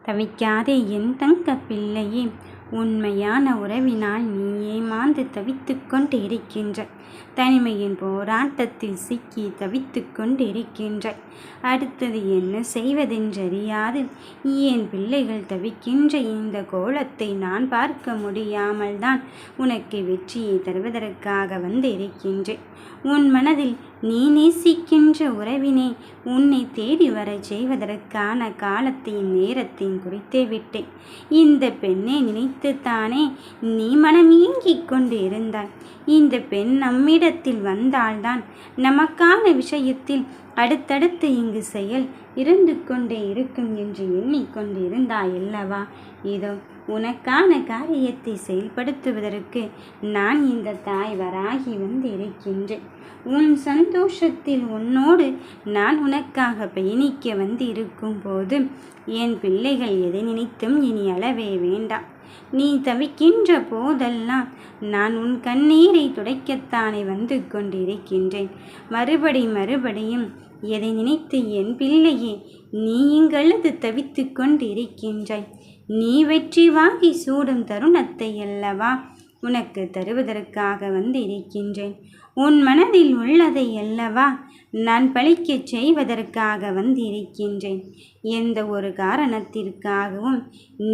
தவிக்காதே என் தங்க பிள்ளையே, உண்மையான உறவினால் நீ ஏமாந்து தவித்து கொண்டிருக்கின்றாய். தனிமையின் போராட்டத்தில் சிக்கி தவித்து கொண்டிருக்கின்றாய். அடுத்தது என்ன செய்வதென்றறியாது என் பிள்ளைகள் தவிக்கின்ற இந்த கோலத்தை நான் பார்க்க முடியாமல் தான் உனக்கு வெற்றியை தருவதற்காக வந்திருக்கின்றேன். உன் மனதில் நீ நேசிக்கின்ற உறவினை உன்னை தேடி வர செய்வதற்கான காலத்தையும் நேரத்தையும் குறித்தே விட்டேன். இந்த பெண்ணை நினைத்துத்தானே நீ மனம் இயங்கிக் கொண்டு இருந்தாய். இந்த பெண் நம்மிடத்தில் வந்தால்தான் நமக்கான விஷயத்தில் அடுத்தடுத்து இங்கு செயல் இருந்து கொண்டே இருக்கும் என்று எண்ணிக்கொண்டு இருந்தாய் அல்லவா? இதோ உனக்கான காரியத்தை செயல்படுத்துவதற்கு நான் இந்த தாய் வராகி வந்து இருக்கின்றேன். உன் சந்தோஷத்தில் உன்னோடு நான் உனக்காக பயணிக்க வந்து இருக்கும் போது என் பிள்ளைகள் எதை நினைத்தும் இனி அளவே வேண்டாம். நீ தவிக்கின்ற போதெல்லாம் நான் உன் கண்ணீரை துடைக்கத்தானே வந்து கொண்டிருக்கின்றேன். மறுபடியும் எதை நினைத்து என் பிள்ளையே நீ இங்கழுது தவித்து கொண்டிருக்கின்றாய்? நீ வெற்றி வாங்கி சூடும் தருணத்தை அல்லவா உனக்கு தருவதற்காக வந்து இருக்கின்றேன். உன் மனதில் உள்ளதை அல்லவா நான் பழிக்கச் செய்வதற்காக வந்து இருக்கின்றேன். எந்த ஒரு காரணத்திற்காகவும்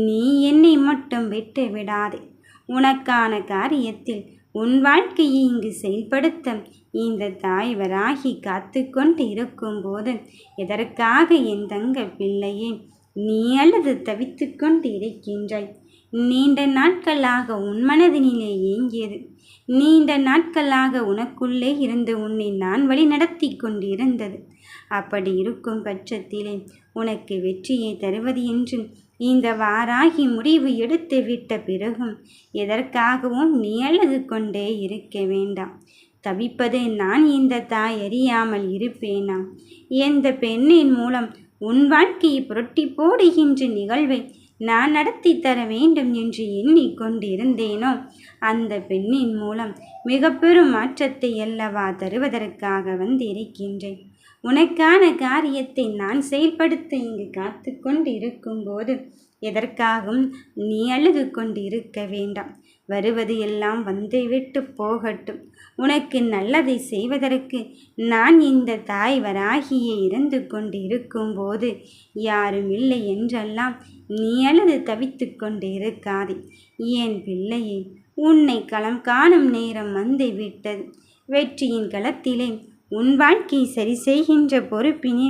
நீ என்னை மட்டும் விட்டு விடாதே. உனக்கான காரியத்தில் உன் வாழ்க்கையை இங்கு செயல்படுத்த இந்த தாய் வராகி காத்து கொண்டு இருக்கும்போது எதற்காக என் தங்க பிள்ளையே நீ அல்லது தவித்து கொண்டு இருக்கின்றாய்? நீண்ட நாட்களாக உன் மனதினிலே ஏங்கியது. நீண்ட நாட்களாக உனக்குள்ளே இருந்து உன்னை நான் வழி நடத்தி கொண்டிருந்தது. அப்படி இருக்கும் பட்சத்திலே உனக்கு வெற்றியை தருவது என்று இந்த வாராகி முடிவு எடுத்து விட்ட பிறகும் எதற்காகவும் நீ அழுது கொண்டே இருக்க வேண்டாம். தவிப்பது நான் இந்த தாய் அறியாமல் இருப்பேனா? எந்த பெண்ணின் மூலம் உன் வாழ்க்கையை புரட்டி போடுகின்ற நிகழ்வை நான் நடத்தி தர வேண்டும் என்று எண்ணிக்கொண்டிருந்தேனோ அந்த பெண்ணின் மூலம் மிக பெரும் மாற்றத்தை அல்லவா தருவதற்காக வந்திருக்கின்றேன். உனக்கான காரியத்தை நான் செயல்படுத்த இங்கு காத்து கொண்டு இருக்கும்போது எதற்காகவும் நீ அழுது கொண்டு இருக்க வேண்டாம். வருவது எல்லாம் வந்துவிட்டு போகட்டும். உனக்கு நல்லதை செய்வதற்கு நான் இந்த தாய் வராகியே இருந்து கொண்டு இருக்கும்போது யாரும் இல்லை என்றெல்லாம் நீ அழுது தவித்து கொண்டு இருக்காதே. என் பிள்ளையே, உன்னை களம் காணும் நேரம் வந்து விட்டது. வெற்றியின் களத்திலே உன் வாழ்க்கை சரி செய்கின்ற பொறுப்பினே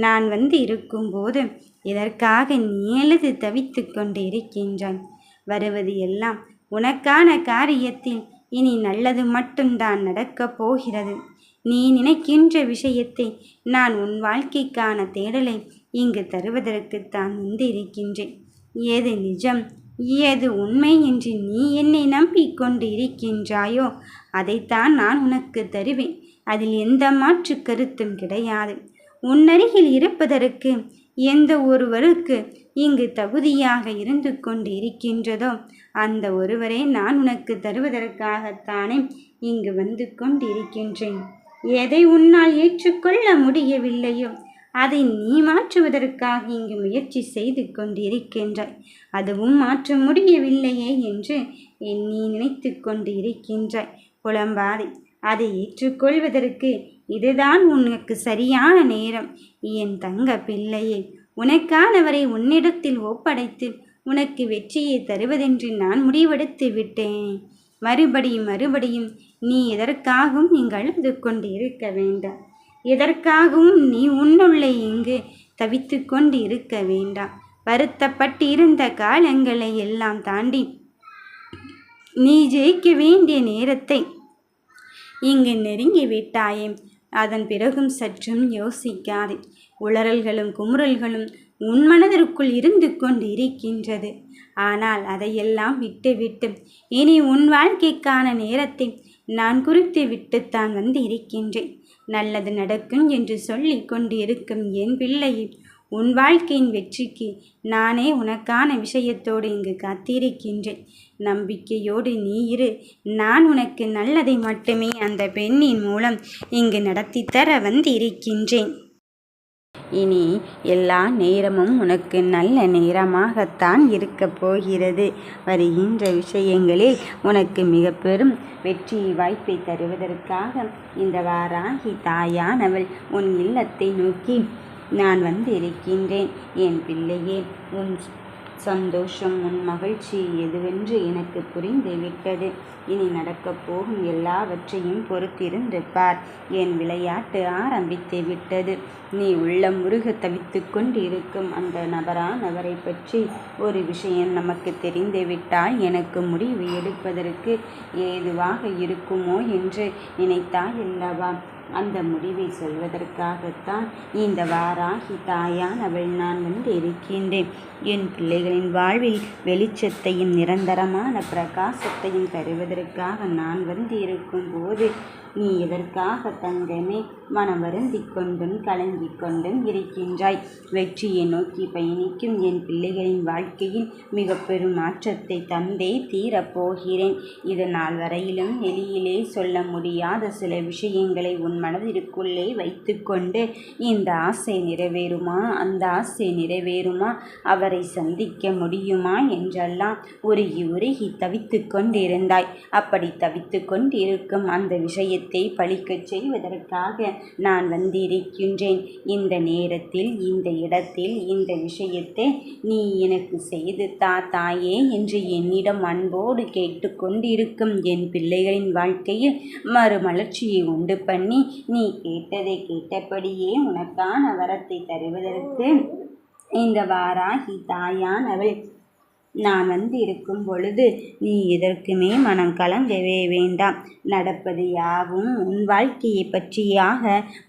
நான் வந்து இருக்கும்போது இதற்காக நீ அழுது தவித்து கொண்டு இருக்கின்றாய். வருவது எல்லாம் உனக்கான காரியத்தில் இனி நல்லது மட்டும்தான் நடக்கப் போகிறது. நீ நினைக்கின்ற விஷயத்தை நான் உன் வாழ்க்கைக்கான தேடலை இங்கு தருவதற்குத்தான் வந்து இருக்கின்றேன். ஏது நிஜம் ஏது உண்மை என்று நீ என்னை நம்பிக்கொண்டு இருக்கின்றாயோ அதைத்தான் நான் உனக்கு தருவேன். அதில் எந்த மாற்று கருத்தும் கிடையாது. உன்னருகில் இருப்பதற்கு எந்த ஒருவருக்கு இங்கு தகுதியாக இருந்து கொண்டு இருக்கின்றதோ அந்த ஒருவரை நான் உனக்கு தருவதற்காகத்தானே இங்கு வந்து கொண்டிருக்கின்றேன். எதை உன்னால் ஏற்றுக்கொள்ள முடியவில்லையோ அதை நீ மாற்றுவதற்காக இங்கு முயற்சி செய்து கொண்டிருக்கின்றாய். அதுவும் மாற்ற முடியவில்லையே என்று நீ நினைத்து கொண்டு இருக்கின்றாய். புலம்பாதே. அதை ஏற்றுக்கொள்வதற்கு இதுதான் உனக்கு சரியான நேரம். என் தங்க பிள்ளையே, உனக்கானவரை உன்னிடத்தில் ஒப்படைத்து உனக்கு வெற்றியை தருவதென்று நான் முடிவெடுத்து விட்டேன். மறுபடியும் நீ எதற்காகவும் இங்கு அழுது கொண்டு இருக்க வேண்டாம். எதற்காகவும் நீ உன்னுள்ளே இங்கு தவித்து கொண்டு இருக்க வேண்டாம். வருத்தப்பட்டு இருந்த காலங்களை எல்லாம் தாண்டி நீ ஜெயிக்க வேண்டிய நேரத்தை இங்கு நெருங்கி விட்டாயே. அதன் பிறகும் சற்றும் யோசிக்காதே. உளறல்களும் குமுறல்களும் உன் மனதிற்குள் இருந்து கொண்டு இருக்கின்றது. ஆனால் அதையெல்லாம் விட்டுவிட்டு இனி உன் வாழ்க்கைக்கான நேரத்தை நான் குறித்து விட்டுத்தான் வந்து இருக்கின்றேன். நல்லது நடக்கும் என்று சொல்லி கொண்டு இருக்கும் என் பிள்ளையை உன் வாழ்க்கையின் வெற்றிக்கு நானே உனக்கான விஷயத்தோடு இங்கு காத்திருக்கின்றேன். நம்பிக்கையோடு நீ இரு. நான் உனக்கு நல்லதை மட்டுமே அந்த பெண்ணின் மூலம் இங்கு நடத்தி தர வந்து இருக்கின்றேன். இனி எல்லா நேரமும் உனக்கு நல்ல நேரமாகத்தான் இருக்கப் போகிறது. வருகின்ற விஷயங்களில் உனக்கு மிக பெரும் வெற்றி வாய்ப்பை தருவதற்காக இந்த வாராகி தாயானவள் உன் இல்லத்தை நோக்கி நான் இருக்கின்றேன். என் பிள்ளையே, உன் சந்தோஷம், உன் மகிழ்ச்சி எதுவென்று எனக்கு புரிந்து விட்டது. இனி நடக்கப் போகும் எல்லாவற்றையும் பொறுத்திருந்து பார். என் விளையாட்டு ஆரம்பித்து விட்டது. நீ உள்ளம் முருக தவித்து கொண்டிருக்கும் அந்த நபரை பற்றி ஒரு விஷயம் நமக்கு தெரிந்துவிட்டால் எனக்கு முடிவு எடுப்பதற்கு ஏதுவாக இருக்குமோ என்று நினைத்தாய் அல்லவா? அந்த முடிவை சொல்வதற்காகத்தான் இந்த வாராகி தாயானவள் நான் இருக்கின்றேன். என் பிள்ளைகளின் வாழ்வில் வெளிச்சத்தையும் நிரந்தரமான பிரகாசத்தையும் தருவதற்காக நான் இருக்கும் போது நீ எதற்காக தங்கமே மனம் வருந்தி கொண்டும் கலங்கிக் கொண்டும் இருக்கின்றாய்? வெற்றியை நோக்கி பயணிக்கும் என் பிள்ளைகளின் வாழ்க்கையில் மிக பெரும் மாற்றத்தை தந்தே தீரப்போகிறேன். இது நாள் வரையிலும் வெளியிலே சொல்ல முடியாத சில விஷயங்களை உன் மனதிற்குள்ளே வைத்து கொண்டு இந்த ஆசை நிறைவேறுமா, அந்த ஆசை நிறைவேறுமா, அவரை சந்திக்க முடியுமா என்றெல்லாம் உருகி தவித்து கொண்டிருந்தாய். அப்படி தவித்து கொண்டிருக்கும் அந்த விஷயத்தை பழிக்கச் செய்வதற்காக நான் இருக்கின்றேன். இந்த நேரத்தில், இந்த இடத்தில், இந்த விஷயத்தை நீ எனக்கு செய்து தாயே என்று என்னிடம் அன்போடு கேட்டு கொண்டிருக்கும் என் பிள்ளைகளின் வாழ்க்கையில் மறுமலர்ச்சியை உண்டு பண்ணி நீ கேட்டதை கேட்டபடியே உனக்கான வரத்தை தருவதற்கு இந்த வாராகி தாயானவள் நான் இருக்கும் பொழுது நீ எதற்குமே மனம் கலங்கவே வேண்டாம். நடப்பது யாவும் உன் வாழ்க்கையை பற்றியாக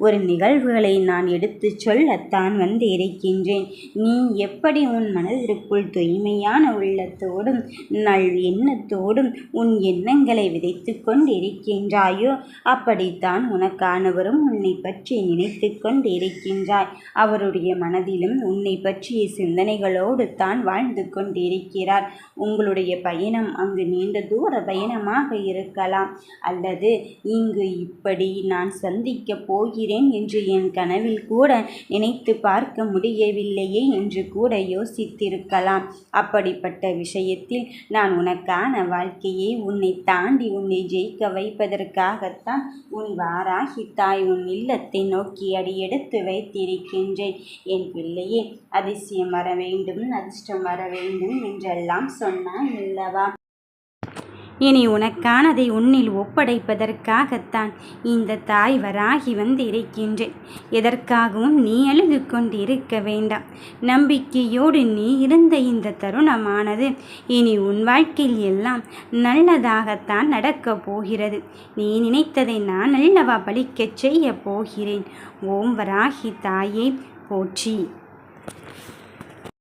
ஒரு நிகழ்வுகளை நான் எடுத்து சொல்லத்தான் இருக்கின்றேன். நீ எப்படி உன் மனதிற்குள் தூய்மையான உள்ளத்தோடும் நல் எண்ணத்தோடும் உன் எண்ணங்களை விதைத்து கொண்டிருக்கின்றாயோ அப்படித்தான் உனக்கானவரும் உன்னை பற்றி நினைத்து கொண்டிருக்கின்றாய். அவருடைய மனதிலும் உன்னை பற்றிய சிந்தனைகளோடு தான் வாழ்ந்து கொண்டிருக்கிறார். உங்களுடைய பயணம் அங்கு நீண்ட தூர பயணமாக இருக்கலாம், அல்லது இங்கு இப்படி நான் சந்திக்க போகிறேன் என்று என் கனவில் கூட நினைத்து பார்க்க முடியவில்லையே என்று கூட யோசித்திருக்கலாம். அப்படிப்பட்ட விஷயத்தில் நான் உனக்கான வாழ்க்கையை உன்னை தாண்டி உன்னை ஜெயிக்க வைப்பதற்காகத்தான் உன் வாராகி தாய் உன் இல்லத்தை நோக்கி அடியெடுத்து வைத்திருக்கின்றேன். என் பிள்ளையே, அதிசயம் வர வேண்டும், அதிர்ஷ்டம் வர வேண்டும் என்றெல்லாம் சொன்னாய் அல்லவா? இனி உனக்கானதை உன்னில் ஒப்படைப்பதற்காகத்தான் இந்த தாய் வராகி இருக்கின்றேன். எதற்காகவும் நீ அழுது கொண்டிருக்க வேண்டாம். நம்பிக்கையோடு நீ இருந்த இந்த தருணமானது இனி உன் வாழ்க்கையில் எல்லாம் நல்லதாகத்தான் நடக்கப் போகிறது. நீ நினைத்ததை நான் அல்லவா பலிக்கச் செய்ய போகிறேன். ஓம் வராகி தாயே போற்றி.